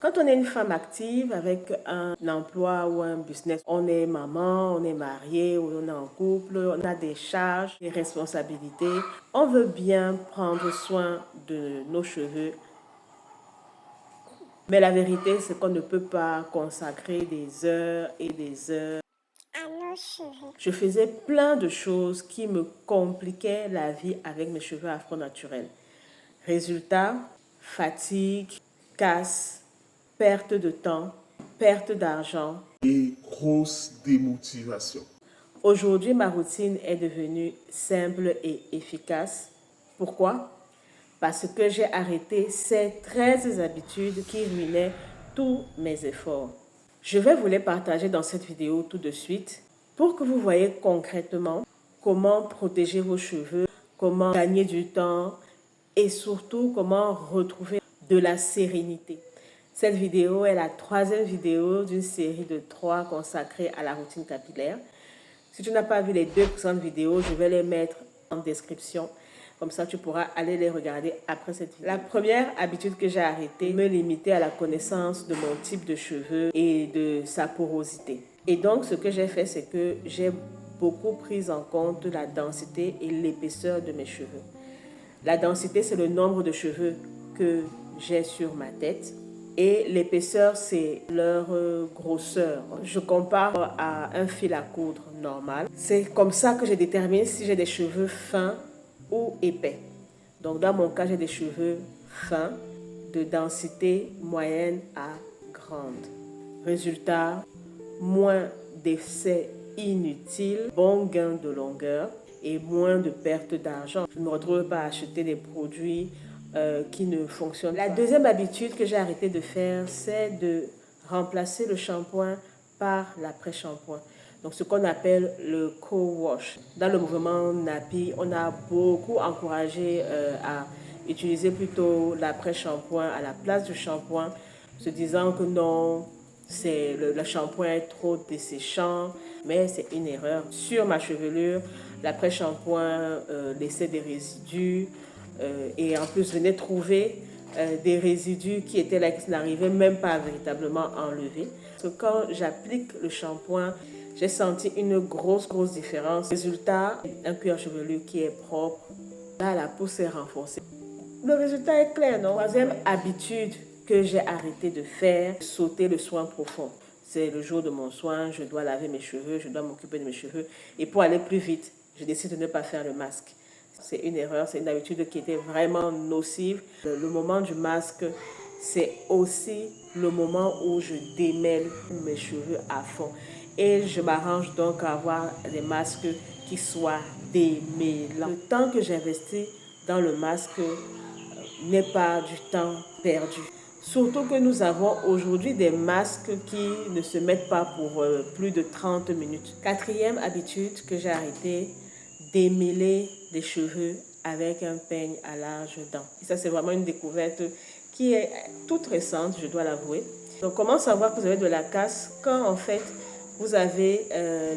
Quand on est une femme active avec un emploi ou un business, on est maman, on est marié ou on est en couple, on a des charges, des responsabilités. On veut bien prendre soin de nos cheveux. Mais la vérité, c'est qu'on ne peut pas consacrer des heures et des heures à nos cheveux. Je faisais plein de choses qui me compliquaient la vie avec mes cheveux afro naturels. Résultat, fatigue, casse, perte de temps, perte d'argent et grosse démotivation. Aujourd'hui, ma routine est devenue simple et efficace. Pourquoi? Parce que j'ai arrêté ces 13 habitudes qui ruinaient tous mes efforts. Je vais vous les partager dans cette vidéo tout de suite pour que vous voyez concrètement comment protéger vos cheveux, comment gagner du temps et surtout comment retrouver de la sérénité. Cette vidéo est la 3e vidéo d'une série de 3 consacrée à la routine capillaire. Si tu n'as pas vu les 2 précédentes vidéos, je vais les mettre en description. Comme ça, tu pourras aller les regarder après cette vidéo. La première habitude que j'ai arrêtée, me limiter à la connaissance de mon type de cheveux et de sa porosité. Et donc, ce que j'ai fait, c'est que j'ai beaucoup pris en compte la densité et l'épaisseur de mes cheveux. La densité, c'est le nombre de cheveux que j'ai sur ma tête. Et l'épaisseur, c'est leur grosseur. Je compare à un fil à coudre normal. C'est comme ça que je détermine si j'ai des cheveux fins ou épais. Donc, dans mon cas, j'ai des cheveux fins, de densité moyenne à grande. Résultat, moins d'effets inutiles, bon gain de longueur et moins de perte d'argent. Je ne me retrouve pas à acheter des produits qui ne fonctionnent pas. La deuxième habitude que j'ai arrêté de faire, c'est de remplacer le shampoing par l'après-shampoing. Donc, ce qu'on appelle le co-wash. Dans le mouvement NAPI, on a beaucoup encouragé à utiliser plutôt l'après-shampoing à la place du shampoing, se disant que non, le shampoing est trop desséchant, mais c'est une erreur. Sur ma chevelure, l'après-shampoing laissait des résidus et en plus, je venais trouver des résidus qui étaient là, qui n'arrivaient même pas à véritablement enlever. Parce que quand j'applique le shampoing, j'ai senti une grosse différence. Résultat, un cuir chevelu qui est propre. Là, la peau s'est renforcée. Le résultat est clair, non? Troisième habitude que j'ai arrêté de faire, sauter le soin profond. C'est le jour de mon soin, je dois laver mes cheveux, je dois m'occuper de mes cheveux. Et pour aller plus vite, je décide de ne pas faire le masque. C'est une erreur, c'est une habitude qui était vraiment nocive. Le moment du masque, c'est aussi le moment où je démêle mes cheveux à fond. Et je m'arrange donc à avoir des masques qui soient démêlants. Le temps que j'investis dans le masque n'est pas du temps perdu. Surtout que nous avons aujourd'hui des masques qui ne se mettent pas pour plus de 30 minutes. Quatrième habitude que j'ai arrêté, démêler les cheveux avec un peigne à larges dents. Et ça, c'est vraiment une découverte qui est toute récente, je dois l'avouer. Donc, comment savoir que vous avez de la casse quand, en fait, vous avez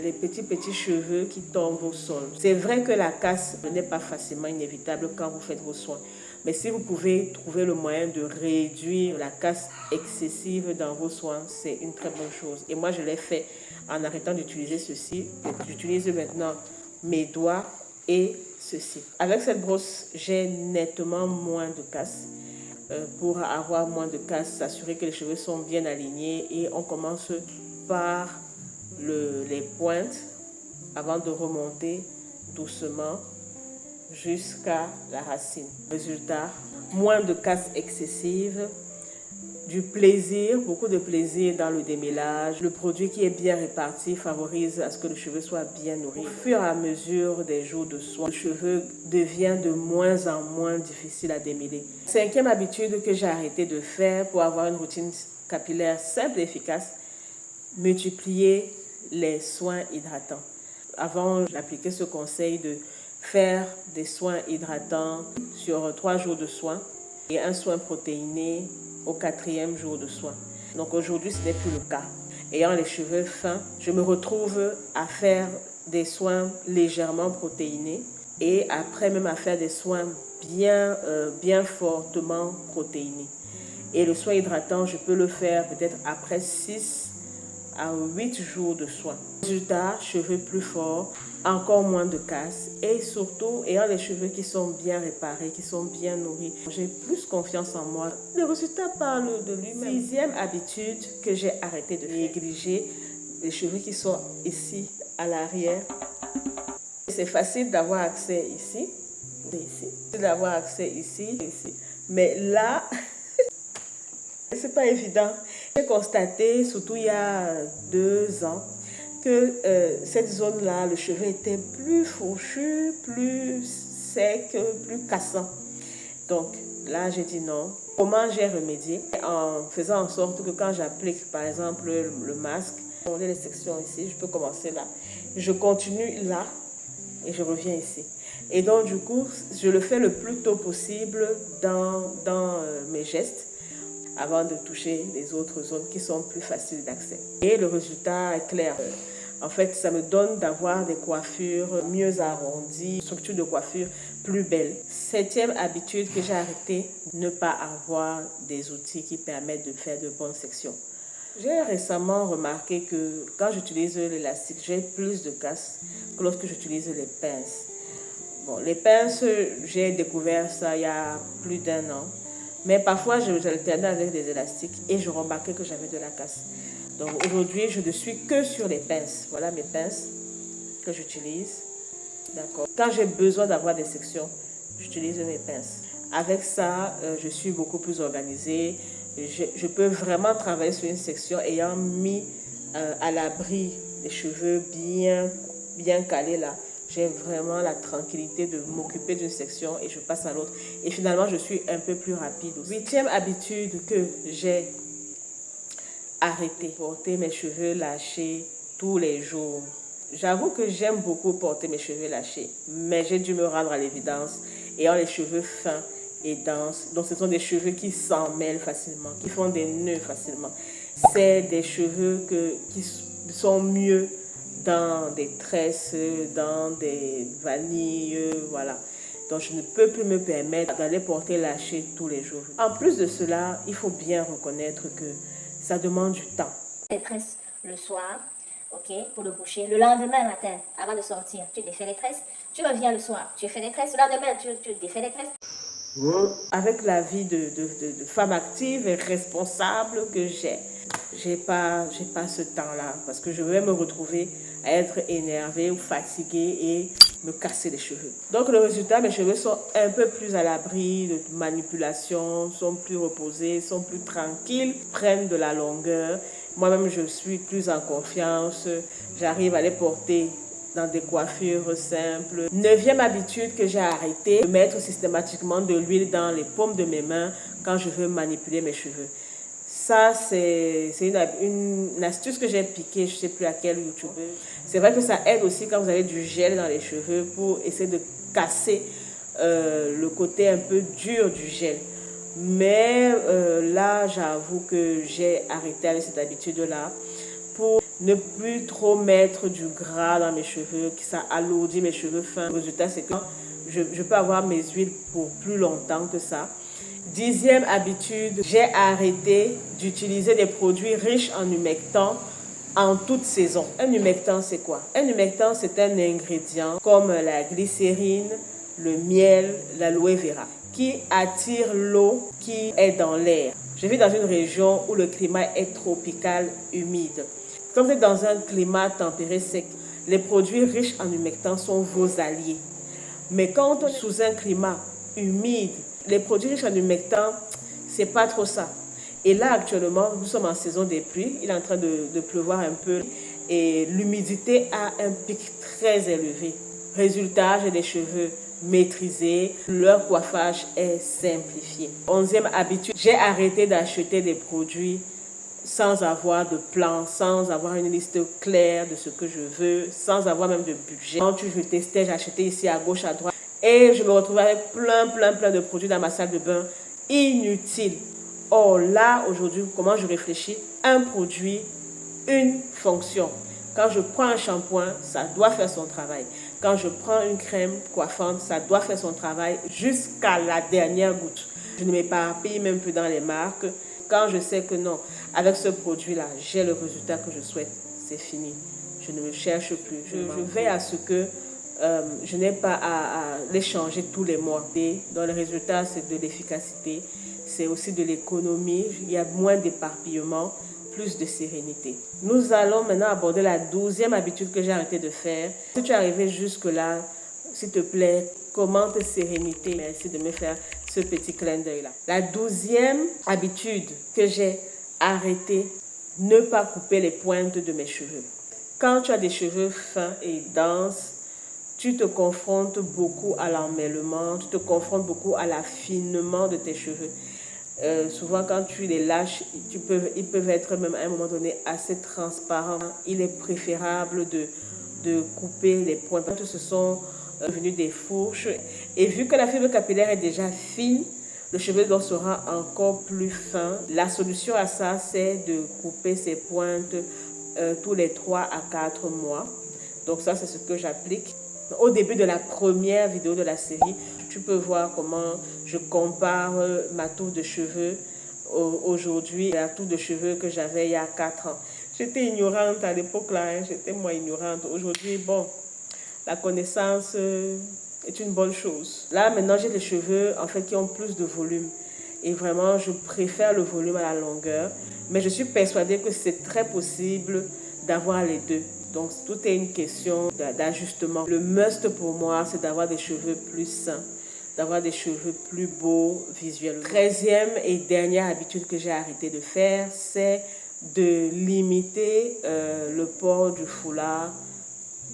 les petits cheveux qui tombent au sol. C'est vrai que la casse n'est pas facilement inévitable quand vous faites vos soins. Mais si vous pouvez trouver le moyen de réduire la casse excessive dans vos soins, c'est une très bonne chose. Et moi, je l'ai fait en arrêtant d'utiliser ceci. J'utilise maintenant mes doigts et ceci. Avec cette brosse, j'ai nettement moins de casse. Pour avoir moins de casse, s'assurer que les cheveux sont bien alignés et on commence par les pointes avant de remonter doucement jusqu'à la racine. Résultat, moins de casse excessive, du plaisir, beaucoup de plaisir dans le démêlage. Le produit qui est bien réparti favorise à ce que le cheveu soit bien nourri. Au fur et à mesure des jours de soins, le cheveu devient de moins en moins difficile à démêler. Cinquième habitude que j'ai arrêté de faire pour avoir une routine capillaire simple et efficace, multiplier les soins hydratants. Avant, j'appliquais ce conseil de faire des soins hydratants sur 3 jours de soins et un soin protéiné au 4e jour de soins. Donc aujourd'hui, ce n'est plus le cas. Ayant les cheveux fins, je me retrouve à faire des soins légèrement protéinés et après même à faire des soins bien fortement protéinés. Et le soin hydratant, je peux le faire peut-être après 6 à 8 jours de soin. Résultat, cheveux plus forts, encore moins de casse et surtout ayant les cheveux qui sont bien réparés, qui sont bien nourris. J'ai plus confiance en moi. Le résultat parle de lui-même. Sixième habitude que j'ai arrêté de négliger, les cheveux qui sont ici à l'arrière. C'est facile d'avoir accès ici, d'avoir accès ici. Mais là, c'est pas évident. J'ai constaté, surtout il y a 2 ans, que cette zone-là, le cheveu était plus fourchu, plus sec, plus cassant. Donc là, j'ai dit non. Comment j'ai remédié? En faisant en sorte que quand j'applique, par exemple, le masque, on a les sections ici, je peux commencer là. Je continue là et je reviens ici. Et donc, du coup, je le fais le plus tôt possible dans mes gestes, avant de toucher les autres zones qui sont plus faciles d'accès. Et le résultat est clair. En fait, ça me donne d'avoir des coiffures mieux arrondies, structure de coiffure plus belle. Septième habitude que j'ai arrêté, ne pas avoir des outils qui permettent de faire de bonnes sections. J'ai récemment remarqué que quand j'utilise l'élastique, j'ai plus de casse que lorsque j'utilise les pinces. Bon, les pinces, j'ai découvert ça il y a plus d'1 an. Mais parfois, j'alternais avec des élastiques et je remarquais que j'avais de la casse. Donc aujourd'hui, je ne suis que sur les pinces. Voilà mes pinces que j'utilise. D'accord. Quand j'ai besoin d'avoir des sections, j'utilise mes pinces. Avec ça, je suis beaucoup plus organisée. Je peux vraiment travailler sur une section ayant mis à l'abri les cheveux bien calés là. J'ai vraiment la tranquillité de m'occuper d'une section et je passe à l'autre. Et finalement, je suis un peu plus rapide aussi. Huitième habitude que j'ai arrêté, porter mes cheveux lâchés tous les jours. J'avoue que j'aime beaucoup porter mes cheveux lâchés, mais j'ai dû me rendre à l'évidence. Ayant les cheveux fins et denses, donc ce sont des cheveux qui s'en mêlent facilement, qui font des nœuds facilement. C'est des cheveux qui sont mieux dans des tresses, dans des vanilles, voilà. Donc je ne peux plus me permettre d'aller porter lâché tous les jours. En plus de cela, il faut bien reconnaître que ça demande du temps. Les tresses le soir, ok, pour le boucher. Le lendemain matin, avant de sortir, tu défais les tresses. Tu reviens le soir, tu fais les tresses. Le lendemain, tu défais les tresses. Avec la vie de femme active et responsable que j'ai pas ce temps-là parce que je vais me retrouver à être énervée ou fatiguée et me casser les cheveux. Donc le résultat, mes cheveux sont un peu plus à l'abri de manipulation, sont plus reposés, sont plus tranquilles, prennent de la longueur. Moi-même, je suis plus en confiance. J'arrive à les porter dans des coiffures simples. Neuvième habitude que j'ai arrêté, de mettre systématiquement de l'huile dans les paumes de mes mains quand je veux manipuler mes cheveux. Ça, c'est une astuce que j'ai piquée, je ne sais plus à quel YouTuber. C'est vrai que ça aide aussi quand vous avez du gel dans les cheveux pour essayer de casser le côté un peu dur du gel. Mais là, j'avoue que j'ai arrêté avec cette habitude-là pour ne plus trop mettre du gras dans mes cheveux, que ça alourdit mes cheveux fins. Le résultat, c'est que je peux avoir mes huiles pour plus longtemps que ça. 10e habitude, j'ai arrêté d'utiliser des produits riches en humectants en toute saison. Un humectant, c'est quoi? Un humectant, c'est un ingrédient comme la glycérine, le miel, l'aloe vera, qui attire l'eau qui est dans l'air. Je vis dans une région où le climat est tropical, humide. Comme vous êtes dans un climat tempéré sec, les produits riches en humectants sont vos alliés. Mais quand on est sous un climat humide, les produits riches en humectants, c'est pas trop ça. Et là, actuellement, nous sommes en saison des pluies. Il est en train de pleuvoir un peu et l'humidité a un pic très élevé. Résultat, j'ai des cheveux maîtrisés. Leur coiffage est simplifié. 11e habitude, j'ai arrêté d'acheter des produits sans avoir de plan, sans avoir une liste claire de ce que je veux, sans avoir même de budget. Quand je testais, j'achetais ici à gauche, à droite. Et je me retrouvais avec plein de produits dans ma salle de bain inutiles. Or là, aujourd'hui, comment je réfléchis? Un produit, une fonction. Quand je prends un shampoing, ça doit faire son travail. Quand je prends une crème coiffante, ça doit faire son travail jusqu'à la dernière goutte. Je ne m'éparpille même plus dans les marques. Quand je sais que non, avec ce produit-là, j'ai le résultat que je souhaite, c'est fini. Je ne me cherche plus. Je veille à ce que je n'ai pas à les changer tous les mois. Et dans le résultat, c'est de l'efficacité, c'est aussi de l'économie. Il y a moins d'éparpillement, plus de sérénité. Nous allons maintenant aborder la 12e habitude que j'ai arrêté de faire. Si tu es arrivé jusque-là, s'il te plaît, commente sérénité. Merci de me faire ce petit clin d'œil-là. La 12e habitude que j'ai arrêté, ne pas couper les pointes de mes cheveux. Quand tu as des cheveux fins et denses, tu te confrontes beaucoup à l'emmêlement, tu te confrontes beaucoup à l'affinement de tes cheveux. Souvent, quand tu les lâches, ils peuvent être même à un moment donné assez transparents. Il est préférable de couper les pointes. Ce sont devenus des fourches. Et vu que la fibre capillaire est déjà fine, le cheveu donc sera encore plus fin. La solution à ça, c'est de couper ces pointes tous les 3 à 4 mois. Donc ça, c'est ce que j'applique. Au début de la première vidéo de la série, tu peux voir comment je compare ma touffe de cheveux aujourd'hui à la touffe de cheveux que j'avais il y a 4 ans. J'étais ignorante à l'époque là, hein, j'étais moins ignorante. Aujourd'hui, bon, la connaissance est une bonne chose. Là, maintenant, j'ai des cheveux en fait qui ont plus de volume. Et vraiment, je préfère le volume à la longueur. Mais je suis persuadée que c'est très possible d'avoir les deux. Donc, tout est une question d'ajustement. Le must pour moi, c'est d'avoir des cheveux plus sains, d'avoir des cheveux plus beaux visuellement. 13e et dernière habitude que j'ai arrêté de faire, c'est de limiter le port du foulard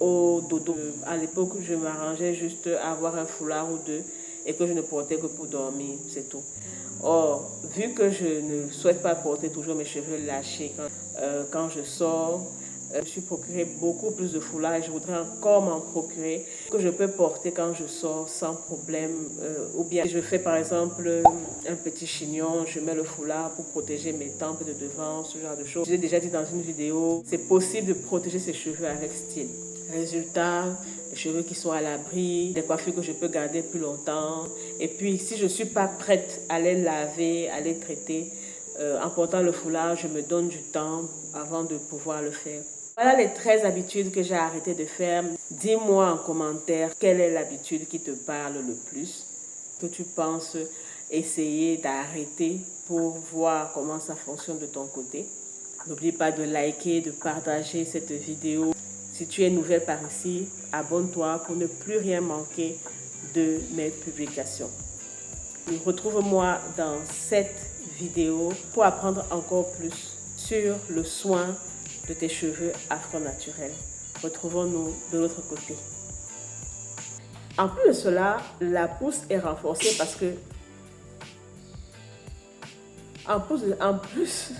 au dodo. À l'époque, je m'arrangeais juste à avoir un foulard ou deux et que je ne portais que pour dormir, c'est tout. Or, vu que je ne souhaite pas porter toujours mes cheveux lâchés quand je sors, je me suis procuré beaucoup plus de foulards et je voudrais encore m'en procurer que je peux porter quand je sors sans problème. Ou bien je fais par exemple un petit chignon, je mets le foulard pour protéger mes tempes de devant, ce genre de choses. Je l'ai déjà dit dans une vidéo, c'est possible de protéger ses cheveux avec style. Résultat, les cheveux qui sont à l'abri, des coiffures que je peux garder plus longtemps. Et puis, si je ne suis pas prête à les laver, à les traiter, en portant le foulard, je me donne du temps avant de pouvoir le faire. Voilà les 13 habitudes que j'ai arrêté de faire. Dis-moi en commentaire quelle est l'habitude qui te parle le plus, que tu penses essayer d'arrêter pour voir comment ça fonctionne de ton côté. N'oublie pas de liker, de partager cette vidéo. Si tu es nouvelle par ici, abonne-toi pour ne plus rien manquer de mes publications. Retrouve-moi dans cette vidéo pour apprendre encore plus sur le soin de tes cheveux afro-naturels. Retrouvons-nous de l'autre côté. En plus de cela, la pousse est renforcée parce que en plus